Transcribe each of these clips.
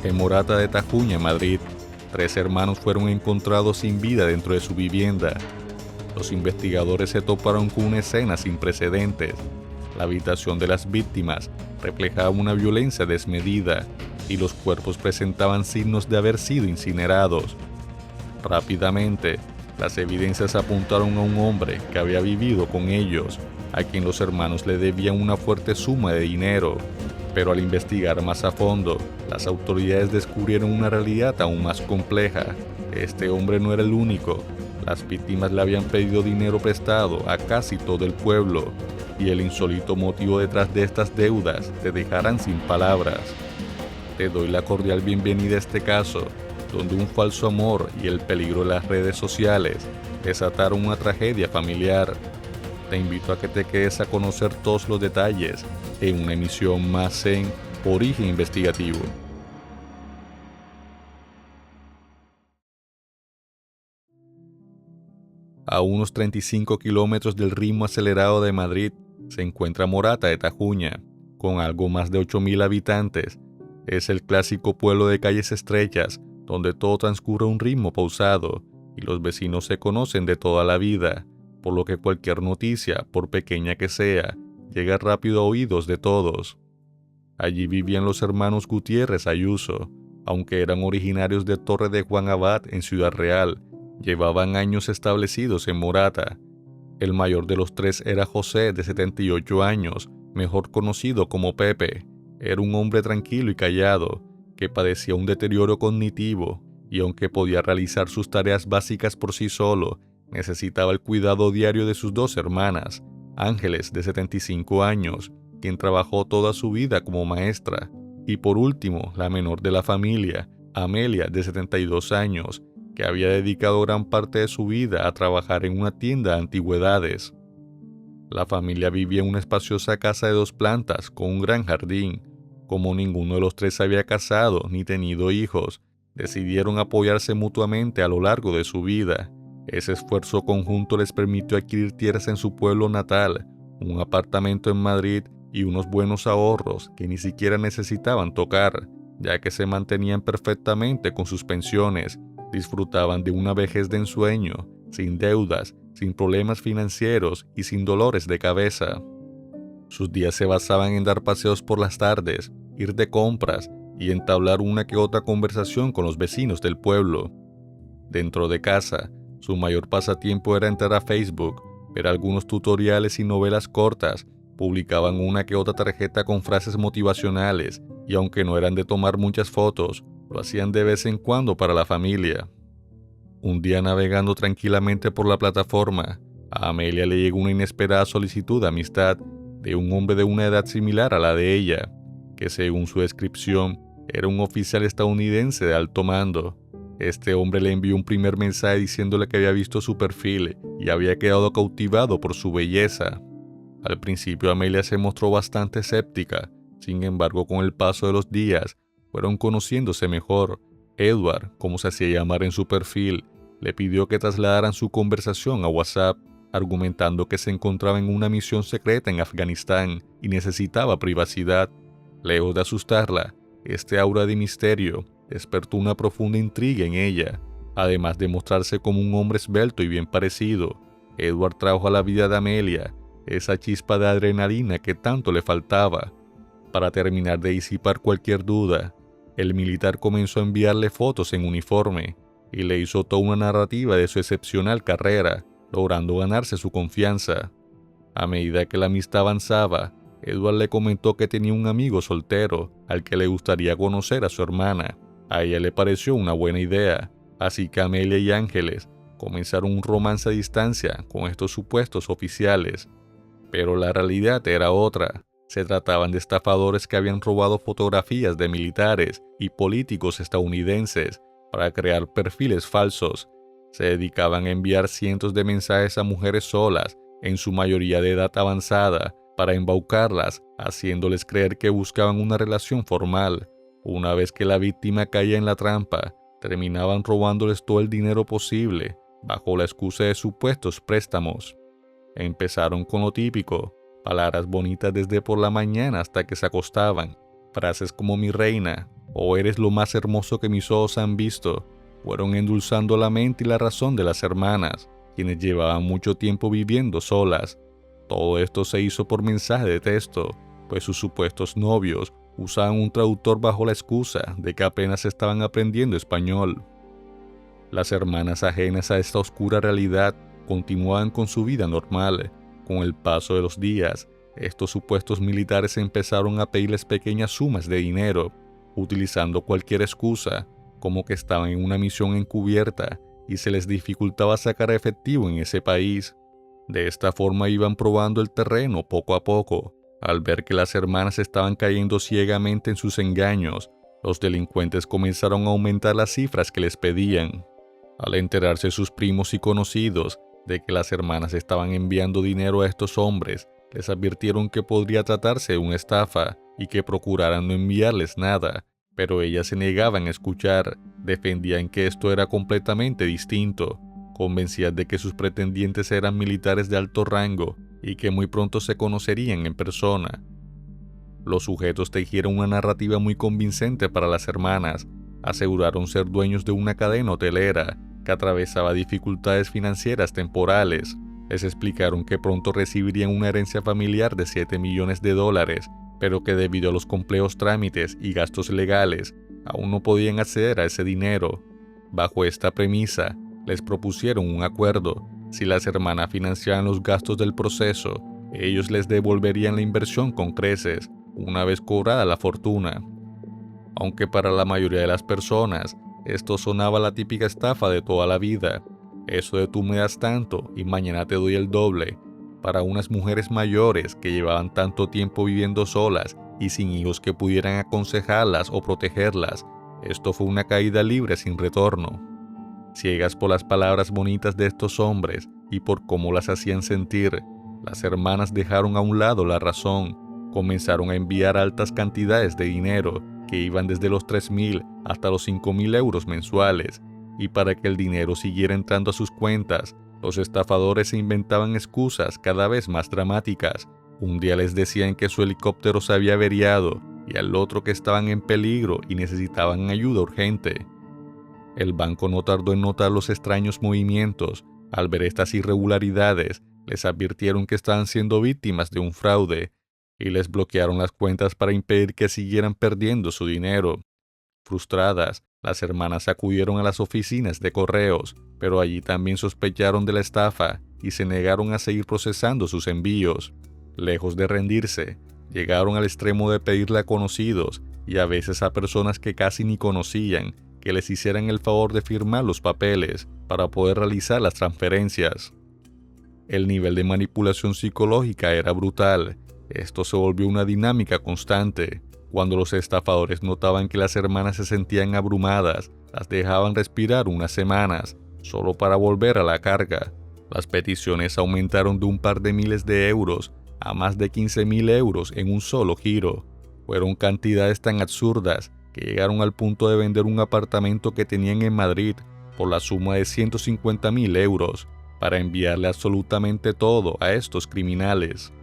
En Morata de Tajuña, Madrid, 3 hermanos fueron encontrados sin vida dentro de su vivienda. Los investigadores se toparon con una escena sin precedentes. La habitación de las víctimas reflejaba una violencia desmedida y los cuerpos presentaban signos de haber sido incinerados. Rápidamente, las evidencias apuntaron a un hombre que había vivido con ellos, a quien los hermanos le debían una fuerte suma de dinero. Pero al investigar más a fondo, las autoridades descubrieron una realidad aún más compleja. Este hombre no era el único. Las víctimas le habían pedido dinero prestado a casi todo el pueblo, y el insólito motivo detrás de estas deudas te dejarán sin palabras. Te doy la cordial bienvenida a este caso, donde un falso amor y el peligro de las redes sociales desataron una tragedia familiar. Te invito a que te quedes a conocer todos los detalles en una emisión más en Origen Investigativo. A unos 35 kilómetros del ritmo acelerado de Madrid se encuentra Morata de Tajuña, con algo más de 8.000 habitantes. Es el clásico pueblo de calles estrechas, donde todo transcurre a un ritmo pausado y los vecinos se conocen de toda la vida, por lo que cualquier noticia, por pequeña que sea, llega rápido a oídos de todos. Allí vivían los hermanos Gutiérrez Ayuso, aunque eran originarios de Torre de Juan Abad en Ciudad Real. Llevaban años establecidos en Morata. El mayor de los 3 era José, de 78 años, mejor conocido como Pepe. Era un hombre tranquilo y callado, que padecía un deterioro cognitivo, y aunque podía realizar sus tareas básicas por sí solo, necesitaba el cuidado diario de sus 2 hermanas, Ángeles, de 75 años, quien trabajó toda su vida como maestra, y por último, la menor de la familia, Amelia, de 72 años, que había dedicado gran parte de su vida a trabajar en una tienda de antigüedades. La familia vivía en una espaciosa casa de 2 plantas con un gran jardín. Como ninguno de los 3 había casado ni tenido hijos, decidieron apoyarse mutuamente a lo largo de su vida. Ese esfuerzo conjunto les permitió adquirir tierras en su pueblo natal, un apartamento en Madrid y unos buenos ahorros que ni siquiera necesitaban tocar, ya que se mantenían perfectamente con sus pensiones. Disfrutaban de una vejez de ensueño, sin deudas, sin problemas financieros y sin dolores de cabeza. Sus días se basaban en dar paseos por las tardes, ir de compras y entablar una que otra conversación con los vecinos del pueblo. Dentro de casa, su mayor pasatiempo era entrar a Facebook, ver algunos tutoriales y novelas cortas. Publicaban una que otra tarjeta con frases motivacionales y aunque no eran de tomar muchas fotos, lo hacían de vez en cuando para la familia. Un día navegando tranquilamente por la plataforma, a Amelia le llegó una inesperada solicitud de amistad de un hombre de una edad similar a la de ella, que según su descripción era un oficial estadounidense de alto mando. Este hombre le envió un primer mensaje diciéndole que había visto su perfil y había quedado cautivado por su belleza. Al principio Amelia se mostró bastante escéptica, sin embargo con el paso de los días fueron conociéndose mejor. Edward, como se hacía llamar en su perfil, le pidió que trasladaran su conversación a WhatsApp, argumentando que se encontraba en una misión secreta en Afganistán y necesitaba privacidad. Lejos de asustarla, este aura de misterio despertó una profunda intriga en ella. Además de mostrarse como un hombre esbelto y bien parecido, Edward trajo a la vida de Amelia esa chispa de adrenalina que tanto le faltaba. Para terminar de disipar cualquier duda, el militar comenzó a enviarle fotos en uniforme y le hizo toda una narrativa de su excepcional carrera, logrando ganarse su confianza. A medida que la amistad avanzaba, Edward le comentó que tenía un amigo soltero al que le gustaría conocer a su hermana. A ella le pareció una buena idea, así que Amelia y Ángeles comenzaron un romance a distancia con estos supuestos oficiales. Pero la realidad era otra. Se trataban de estafadores que habían robado fotografías de militares y políticos estadounidenses para crear perfiles falsos. Se dedicaban a enviar cientos de mensajes a mujeres solas, en su mayoría de edad avanzada, para embaucarlas, haciéndoles creer que buscaban una relación formal. Una vez que la víctima caía en la trampa, terminaban robándoles todo el dinero posible, bajo la excusa de supuestos préstamos. Empezaron con lo típico, palabras bonitas desde por la mañana hasta que se acostaban, frases como mi reina, o eres lo más hermoso que mis ojos han visto, fueron endulzando la mente y la razón de las hermanas, quienes llevaban mucho tiempo viviendo solas. Todo esto se hizo por mensaje de texto, pues sus supuestos novios usaban un traductor bajo la excusa de que apenas estaban aprendiendo español. Las hermanas, ajenas a esta oscura realidad, continuaban con su vida normal. Con el paso de los días, estos supuestos militares empezaron a pedirles pequeñas sumas de dinero, utilizando cualquier excusa, como que estaban en una misión encubierta y se les dificultaba sacar efectivo en ese país. De esta forma iban probando el terreno poco a poco. Al ver que las hermanas estaban cayendo ciegamente en sus engaños, los delincuentes comenzaron a aumentar las cifras que les pedían. Al enterarse sus primos y conocidos de que las hermanas estaban enviando dinero a estos hombres, les advirtieron que podría tratarse de una estafa y que procuraran no enviarles nada, pero ellas se negaban a escuchar, defendían que esto era completamente distinto, convencidas de que sus pretendientes eran militares de alto rango y que muy pronto se conocerían en persona. Los sujetos tejieron una narrativa muy convincente para las hermanas, aseguraron ser dueños de una cadena hotelera que atravesaba dificultades financieras temporales. Les explicaron que pronto recibirían una herencia familiar de $7 millones, pero que debido a los complejos trámites y gastos legales, aún no podían acceder a ese dinero. Bajo esta premisa, les propusieron un acuerdo. Si las hermanas financiaban los gastos del proceso, ellos les devolverían la inversión con creces, una vez cobrada la fortuna. Aunque para la mayoría de las personas, esto sonaba la típica estafa de toda la vida. Eso de tú me das tanto y mañana te doy el doble. Para unas mujeres mayores que llevaban tanto tiempo viviendo solas y sin hijos que pudieran aconsejarlas o protegerlas, esto fue una caída libre sin retorno. Ciegas por las palabras bonitas de estos hombres y por cómo las hacían sentir, las hermanas dejaron a un lado la razón, comenzaron a enviar altas cantidades de dinero que iban desde los 3.000 hasta los 5.000 euros mensuales, y para que el dinero siguiera entrando a sus cuentas, los estafadores se inventaban excusas cada vez más dramáticas. Un día les decían que su helicóptero se había averiado y al otro que estaban en peligro y necesitaban ayuda urgente. El banco no tardó en notar los extraños movimientos. Al ver estas irregularidades, les advirtieron que estaban siendo víctimas de un fraude y les bloquearon las cuentas para impedir que siguieran perdiendo su dinero. Frustradas, las hermanas acudieron a las oficinas de correos, pero allí también sospecharon de la estafa y se negaron a seguir procesando sus envíos. Lejos de rendirse, llegaron al extremo de pedirle a conocidos y a veces a personas que casi ni conocían que les hicieran el favor de firmar los papeles para poder realizar las transferencias. El nivel de manipulación psicológica era brutal. Esto se volvió una dinámica constante. Cuando los estafadores notaban que las hermanas se sentían abrumadas, las dejaban respirar unas semanas, solo para volver a la carga. Las peticiones aumentaron de un par de miles de euros a más de 15.000 euros en un solo giro. Fueron cantidades tan absurdas que llegaron al punto de vender un apartamento que tenían en Madrid por la suma de 150.000 euros para enviarle absolutamente todo a estos criminales.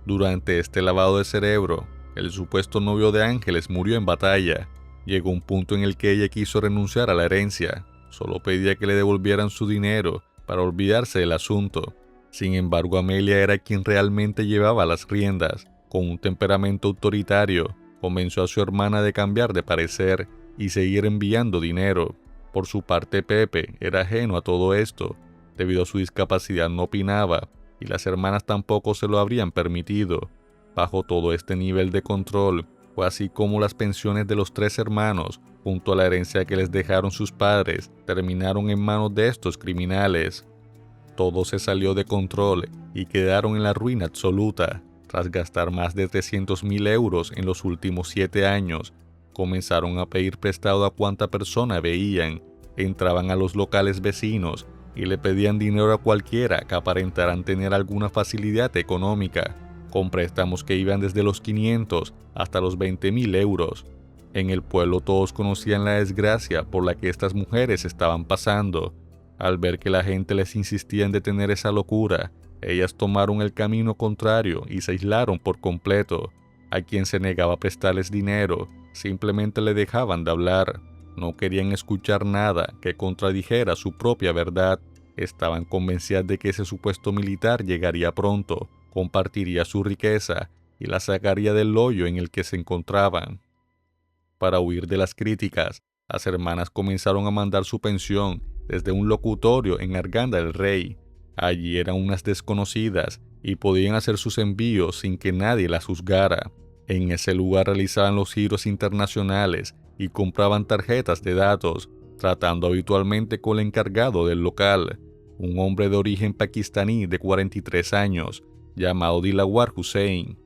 Durante este lavado de cerebro, el supuesto novio de Ángeles murió en batalla. Llegó un punto en el que ella quiso renunciar a la herencia. Solo pedía que le devolvieran su dinero para olvidarse del asunto. Sin embargo, Amelia era quien realmente llevaba las riendas. Con un temperamento autoritario, convenció a su hermana de cambiar de parecer y seguir enviando dinero. Por su parte, Pepe era ajeno a todo esto. Debido a su discapacidad no opinaba, y las hermanas tampoco se lo habrían permitido. Bajo todo este nivel de control, fue así como las pensiones de los 3 hermanos, junto a la herencia que les dejaron sus padres, terminaron en manos de estos criminales. Todo se salió de control y quedaron en la ruina absoluta. Tras gastar más de 300.000 euros en los últimos 7 años, comenzaron a pedir prestado a cuanta persona veían, entraban a los locales vecinos y le pedían dinero a cualquiera que aparentaran tener alguna facilidad económica, con préstamos que iban desde los 500 hasta los 20.000 euros. En el pueblo todos conocían la desgracia por la que estas mujeres estaban pasando. Al ver que la gente les insistía en detener esa locura, ellas tomaron el camino contrario y se aislaron por completo. A quien se negaba a prestarles dinero, simplemente le dejaban de hablar. No querían escuchar nada que contradijera su propia verdad. Estaban convencidas de que ese supuesto militar llegaría pronto, compartiría su riqueza y la sacaría del hoyo en el que se encontraban. Para huir de las críticas, las hermanas comenzaron a mandar su pensión desde un locutorio en Arganda del Rey. Allí eran unas desconocidas y podían hacer sus envíos sin que nadie las juzgara. En ese lugar realizaban los giros internacionales y compraban tarjetas de datos, tratando habitualmente con el encargado del local, un hombre de origen pakistaní de 43 años, llamado Dilawar Hussain.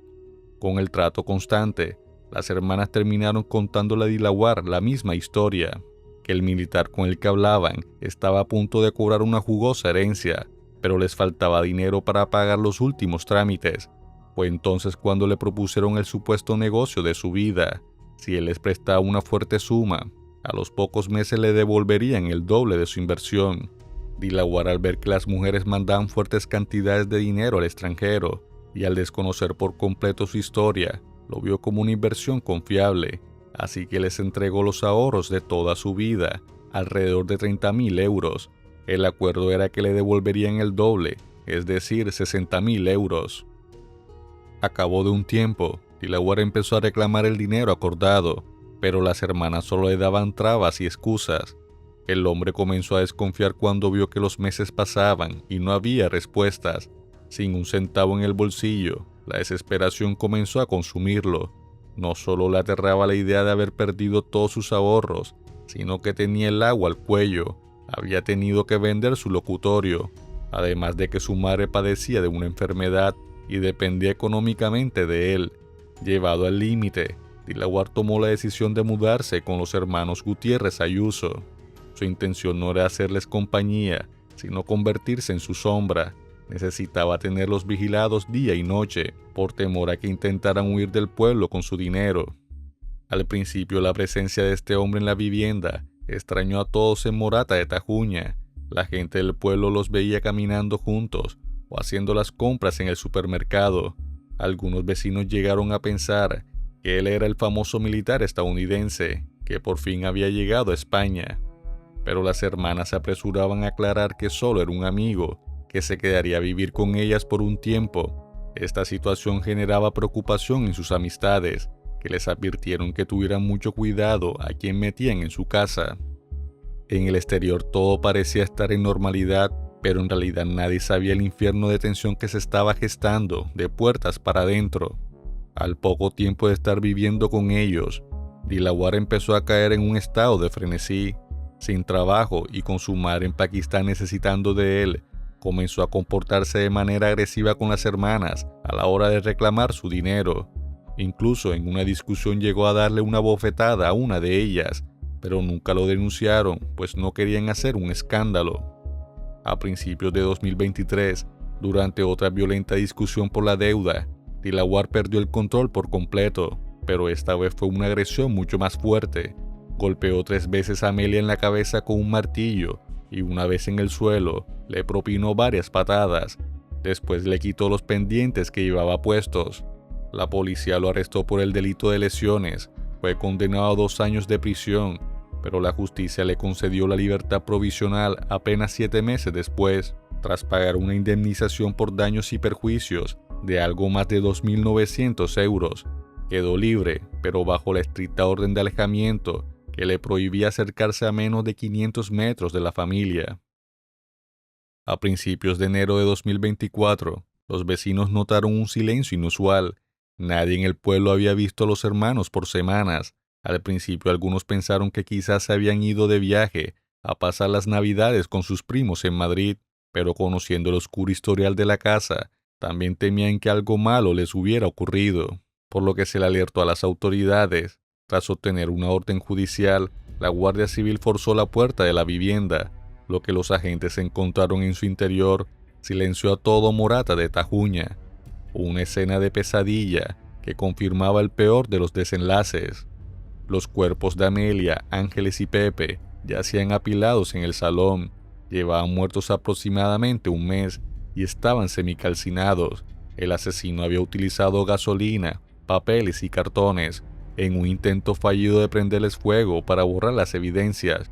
Con el trato constante, las hermanas terminaron contándole a Dilawar la misma historia, que el militar con el que hablaban estaba a punto de cobrar una jugosa herencia, pero les faltaba dinero para pagar los últimos trámites. Fue entonces cuando le propusieron el supuesto negocio de su vida. Si él les prestaba una fuerte suma, a los pocos meses le devolverían el doble de su inversión. Dilawar, al ver que las mujeres mandaban fuertes cantidades de dinero al extranjero y al desconocer por completo su historia, lo vio como una inversión confiable, así que les entregó los ahorros de toda su vida, alrededor de 30.000 euros. El acuerdo era que le devolverían el doble, es decir, 60.000 euros. A cabo de un tiempo, Dilawar empezó a reclamar el dinero acordado, pero las hermanas solo le daban trabas y excusas. El hombre comenzó a desconfiar cuando vio que los meses pasaban y no había respuestas. Sin un centavo en el bolsillo, la desesperación comenzó a consumirlo. No solo le aterraba la idea de haber perdido todos sus ahorros, sino que tenía el agua al cuello. Había tenido que vender su locutorio, además de que su madre padecía de una enfermedad y dependía económicamente de él. Llevado al límite, Dilawar tomó la decisión de mudarse con los hermanos Gutiérrez Ayuso. Su intención no era hacerles compañía, sino convertirse en su sombra. Necesitaba tenerlos vigilados día y noche, por temor a que intentaran huir del pueblo con su dinero. Al principio, la presencia de este hombre en la vivienda extrañó a todos en Morata de Tajuña. La gente del pueblo los veía caminando juntos o haciendo las compras en el supermercado. Algunos vecinos llegaron a pensar que él era el famoso militar estadounidense que por fin había llegado a España. Pero las hermanas se apresuraban a aclarar que solo era un amigo, que se quedaría a vivir con ellas por un tiempo. Esta situación generaba preocupación en sus amistades, que les advirtieron que tuvieran mucho cuidado a quien metían en su casa. En el exterior todo parecía estar en normalidad, pero en realidad nadie sabía el infierno de tensión que se estaba gestando de puertas para adentro. Al poco tiempo de estar viviendo con ellos, Dilawar empezó a caer en un estado de frenesí. Sin trabajo y con su madre en Pakistán necesitando de él, comenzó a comportarse de manera agresiva con las hermanas a la hora de reclamar su dinero. Incluso en una discusión llegó a darle una bofetada a una de ellas, pero nunca lo denunciaron, pues no querían hacer un escándalo. A principios de 2023, durante otra violenta discusión por la deuda, Dilawar perdió el control por completo, pero esta vez fue una agresión mucho más fuerte. Golpeó 3 veces a Amelia en la cabeza con un martillo y una vez en el suelo le propinó varias patadas. Después le quitó los pendientes que llevaba puestos. La policía lo arrestó por el delito de lesiones. Fue condenado a 2 años de prisión, pero la justicia le concedió la libertad provisional apenas 7 meses después, tras pagar una indemnización por daños y perjuicios de algo más de 2.900 euros. Quedó libre, pero bajo la estricta orden de alejamiento que le prohibía acercarse a menos de 500 metros de la familia. A principios de enero de 2024, los vecinos notaron un silencio inusual. Nadie en el pueblo había visto a los hermanos por semanas. Al principio algunos pensaron que quizás se habían ido de viaje a pasar las Navidades con sus primos en Madrid, pero conociendo el oscuro historial de la casa, también temían que algo malo les hubiera ocurrido, por lo que se le alertó a las autoridades. Tras obtener una orden judicial, la Guardia Civil forzó la puerta de la vivienda. Lo que los agentes encontraron en su interior silenció a todo Morata de Tajuña. Una escena de pesadilla que confirmaba el peor de los desenlaces. Los cuerpos de Amelia, Ángeles y Pepe yacían apilados en el salón. Llevaban muertos aproximadamente un mes y estaban semicalcinados. El asesino había utilizado gasolina, papeles y cartones, en un intento fallido de prenderles fuego para borrar las evidencias.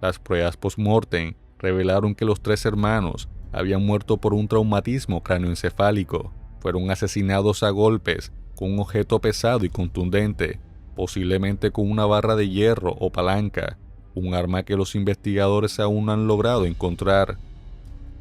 Las pruebas post-mortem revelaron que los 3 hermanos habían muerto por un traumatismo cráneoencefálico. Fueron asesinados a golpes con un objeto pesado y contundente, posiblemente con una barra de hierro o palanca, un arma que los investigadores aún no han logrado encontrar.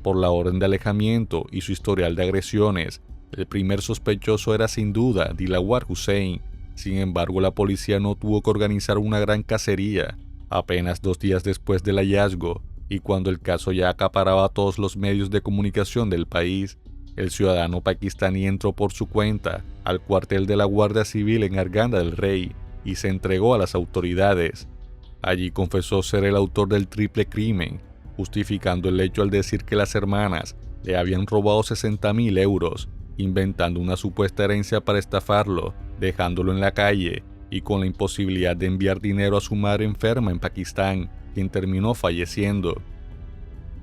Por la orden de alejamiento y su historial de agresiones, el primer sospechoso era sin duda Dilawar Hussein. Sin embargo, la policía no tuvo que organizar una gran cacería. Apenas 2 días después del hallazgo, y cuando el caso ya acaparaba todos los medios de comunicación del país, el ciudadano pakistaní entró por su cuenta al cuartel de la Guardia Civil en Arganda del Rey y se entregó a las autoridades. Allí confesó ser el autor del triple crimen, justificando el hecho al decir que las hermanas le habían robado 60.000 euros, inventando una supuesta herencia para estafarlo, dejándolo en la calle y con la imposibilidad de enviar dinero a su madre enferma en Pakistán, quien terminó falleciendo.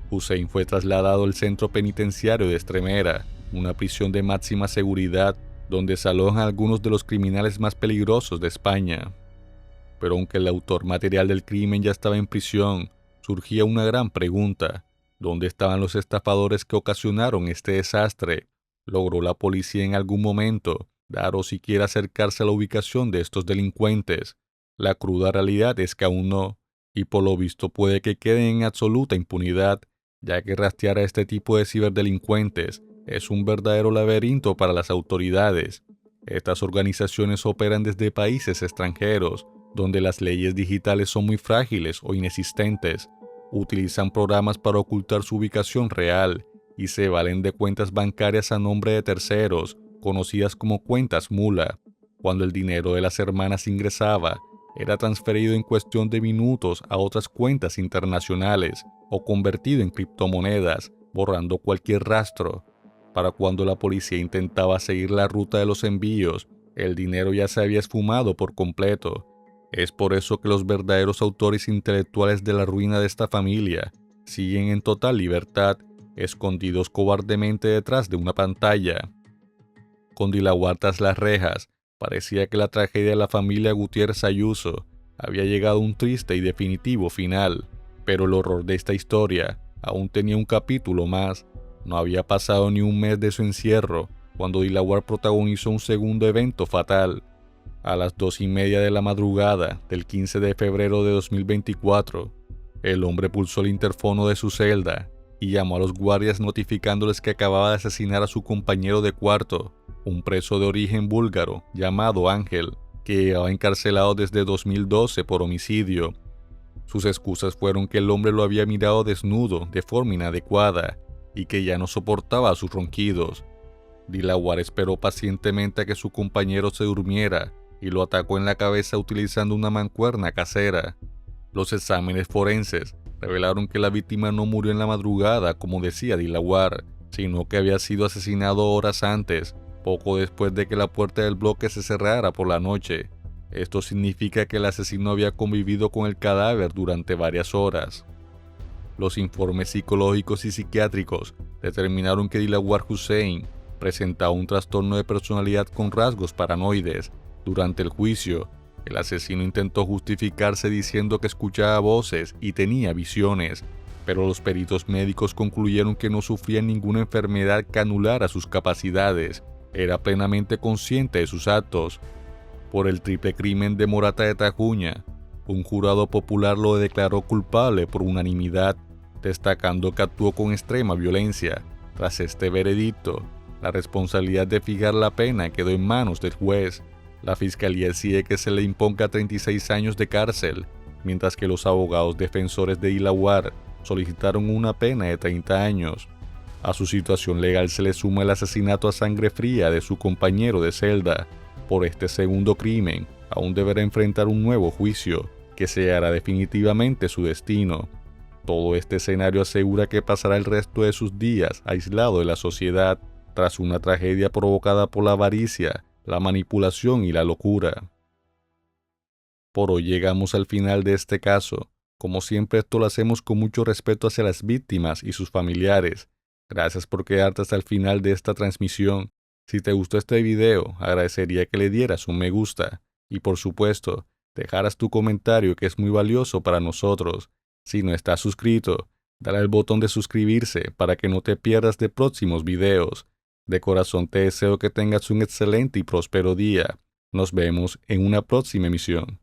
Hussein fue trasladado al centro penitenciario de Extremera, una prisión de máxima seguridad donde se alojan algunos de los criminales más peligrosos de España. Pero aunque el autor material del crimen ya estaba en prisión, surgía una gran pregunta: ¿dónde estaban los estafadores que ocasionaron este desastre? ¿Logró la policía en algún momento dar o siquiera acercarse a la ubicación de estos delincuentes? La cruda realidad es que aún no, y por lo visto puede que queden en absoluta impunidad, ya que rastrear a este tipo de ciberdelincuentes es un verdadero laberinto para las autoridades. Estas organizaciones operan desde países extranjeros, donde las leyes digitales son muy frágiles o inexistentes. Utilizan programas para ocultar su ubicación real y se valen de cuentas bancarias a nombre de terceros, conocidas como cuentas mula. Cuando el dinero de las hermanas ingresaba, era transferido en cuestión de minutos a otras cuentas internacionales o convertido en criptomonedas, borrando cualquier rastro. Para cuando la policía intentaba seguir la ruta de los envíos, el dinero ya se había esfumado por completo. Es por eso que los verdaderos autores intelectuales de la ruina de esta familia siguen en total libertad, escondidos cobardemente detrás de una pantalla. Con Dilawar tras las rejas, parecía que la tragedia de la familia Gutiérrez Ayuso había llegado a un triste y definitivo final, pero el horror de esta historia aún tenía un capítulo más. No había pasado ni un mes de su encierro cuando Dilawar protagonizó un segundo evento fatal. A las 2:30 de la madrugada del 15 de febrero de 2024, el hombre pulsó el interfono de su celda y llamó a los guardias notificándoles que acababa de asesinar a su compañero de cuarto, un preso de origen búlgaro llamado Ángel, que llevaba encarcelado desde 2012 por homicidio. Sus excusas fueron que el hombre lo había mirado desnudo de forma inadecuada y que ya no soportaba sus ronquidos. Dilawar esperó pacientemente a que su compañero se durmiera y lo atacó en la cabeza utilizando una mancuerna casera. Los exámenes forenses revelaron que la víctima no murió en la madrugada, como decía Dilawar, sino que había sido asesinado horas antes, poco después de que la puerta del bloque se cerrara por la noche. Esto significa que el asesino había convivido con el cadáver durante varias horas. Los informes psicológicos y psiquiátricos determinaron que Dilawar Hussein presentaba un trastorno de personalidad con rasgos paranoides. Durante el juicio, el asesino intentó justificarse diciendo que escuchaba voces y tenía visiones, pero los peritos médicos concluyeron que no sufría ninguna enfermedad que anulara sus capacidades. Era plenamente consciente de sus actos. Por el triple crimen de Morata de Tajuña, un jurado popular lo declaró culpable por unanimidad, destacando que actuó con extrema violencia. Tras este veredicto, la responsabilidad de fijar la pena quedó en manos del juez. La fiscalía exige que se le imponga 36 años de cárcel, mientras que los abogados defensores de Dilawar solicitaron una pena de 30 años. A su situación legal se le suma el asesinato a sangre fría de su compañero de celda. Por este segundo crimen, aún deberá enfrentar un nuevo juicio, que sellará definitivamente su destino. Todo este escenario asegura que pasará el resto de sus días aislado de la sociedad, tras una tragedia provocada por la avaricia, la manipulación y la locura. Por hoy llegamos al final de este caso. Como siempre, esto lo hacemos con mucho respeto hacia las víctimas y sus familiares. Gracias por quedarte hasta el final de esta transmisión. Si te gustó este video, agradecería que le dieras un me gusta y por supuesto, dejaras tu comentario que es muy valioso para nosotros. Si no estás suscrito, dale al botón de suscribirse para que no te pierdas de próximos videos. De corazón te deseo que tengas un excelente y próspero día. Nos vemos en una próxima emisión.